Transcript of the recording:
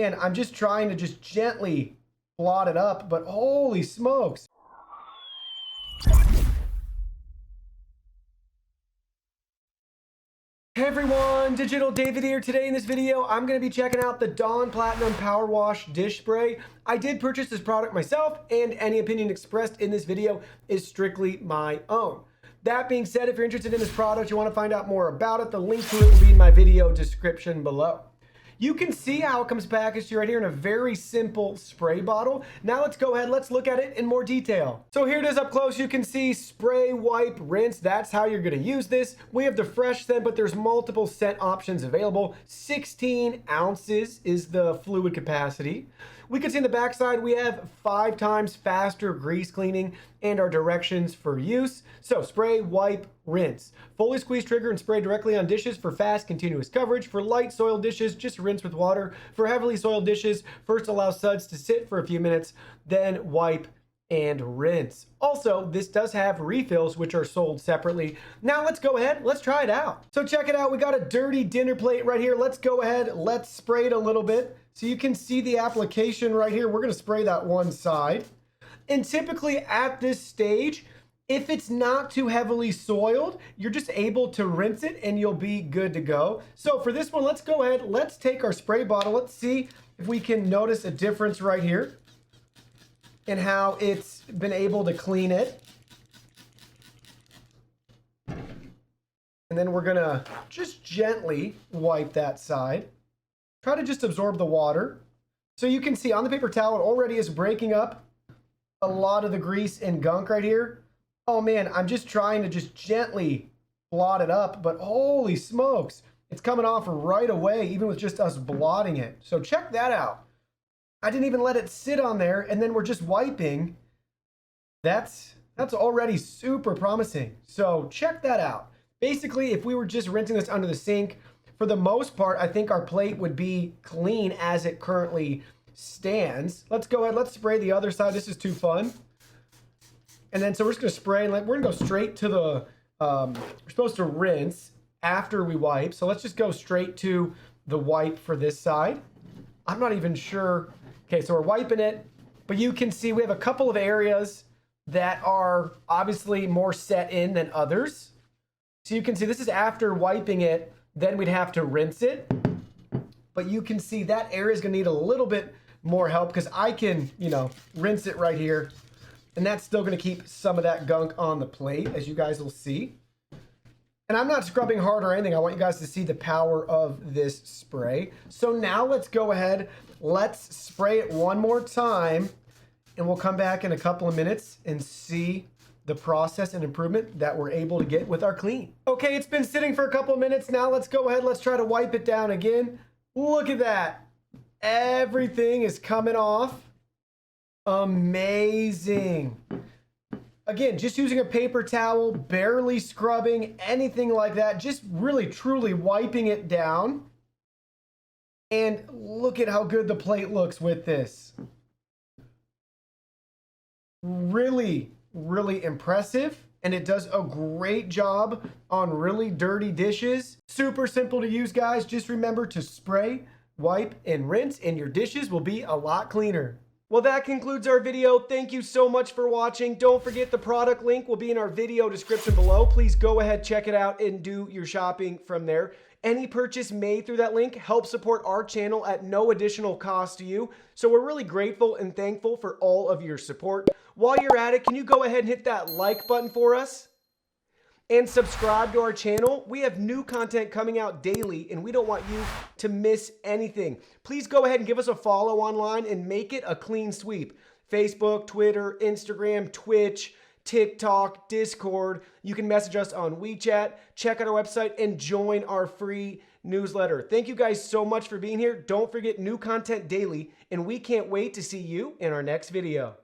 man, I'm just trying to just gently blot it up, but holy smokes. Hey everyone, Digital David here. Today in this video, I'm going to be checking out the Dawn Platinum Powerwash Dish Spray. I did purchase this product myself, and any opinion expressed in this video is strictly my own. That being said, if you're interested in this product, you want to find out more about it, the link to it will be in my video description below. You can see how it comes packaged right here in a very simple spray bottle. Now let's go ahead, let's look at it in more detail. So here it is up close. You can see spray, wipe, rinse. That's how you're going to use this. We have the fresh scent, but there's multiple scent options available. 16 ounces is the fluid capacity. We can see in the backside we have 5 times faster grease cleaning and our directions for use. So spray, wipe, rinse. Fully squeeze trigger and spray directly on dishes for fast, continuous coverage. For light soiled dishes, just rinse with water. For heavily soiled dishes, first allow suds to sit for a few minutes, then wipe and rinse. Also, this does have refills which are sold separately. Now let's go ahead, let's try it out. So check it out, we got a dirty dinner plate right here. Let's go ahead, let's spray it a little bit. So you can see the application right here. We're gonna spray that one side. And typically at this stage, if it's not too heavily soiled, you're just able to rinse it and you'll be good to go. So for this one, let's go ahead, let's take our spray bottle. Let's see if we can notice a difference right here and how it's been able to clean it. And then we're gonna just gently wipe that side. Try to just absorb the water. So you can see on the paper towel, it already is breaking up a lot of the grease and gunk right here. Oh man, I'm just trying to just gently blot it up, but holy smokes, it's coming off right away, even with just us blotting it. So check that out. I didn't even let it sit on there, and then we're just wiping. That's already super promising. So check that out. Basically, if we were just rinsing this under the sink, for the most part, I think our plate would be clean as it currently stands. Let's go ahead, let's spray the other side. This is too fun. And then, so we're just gonna spray, and we're gonna go straight to the, we're supposed to rinse after we wipe. So let's just go straight to the wipe for this side. I'm not even sure. Okay, so we're wiping it, but you can see we have a couple of areas that are obviously more set in than others. So you can see this is after wiping it, then we'd have to rinse it. But you can see that area is gonna need a little bit more help because I can, rinse it right here. And that's still gonna keep some of that gunk on the plate, as you guys will see. And I'm not scrubbing hard or anything. I want you guys to see the power of this spray. So now let's go ahead, let's spray it one more time, and we'll come back in a couple of minutes and see the process and improvement that we're able to get with our clean. Okay, it's been sitting for a couple of minutes. Now let's go ahead, let's try to wipe it down again. Look at that. Everything is coming off. Amazing. Again, just using a paper towel, barely scrubbing, anything like that, just really truly wiping it down. And look at how good the plate looks with this. Really, really impressive. And it does a great job on really dirty dishes. Super simple to use, guys. Just remember to spray, wipe, and rinse, and your dishes will be a lot cleaner. Well, that concludes our video. Thank you so much for watching. Don't forget the product link will be in our video description below. Please go ahead, check it out, and do your shopping from there. Any purchase made through that link helps support our channel at no additional cost to you. So we're really grateful and thankful for all of your support. While you're at it, can you go ahead and hit that like button for us? And subscribe to our channel. We have new content coming out daily, and we don't want you to miss anything. Please go ahead and give us a follow online and make it a clean sweep. Facebook, Twitter, Instagram, Twitch, TikTok, Discord. You can message us on WeChat, check out our website, and join our free newsletter. Thank you guys so much for being here. Don't forget new content daily, and we can't wait to see you in our next video.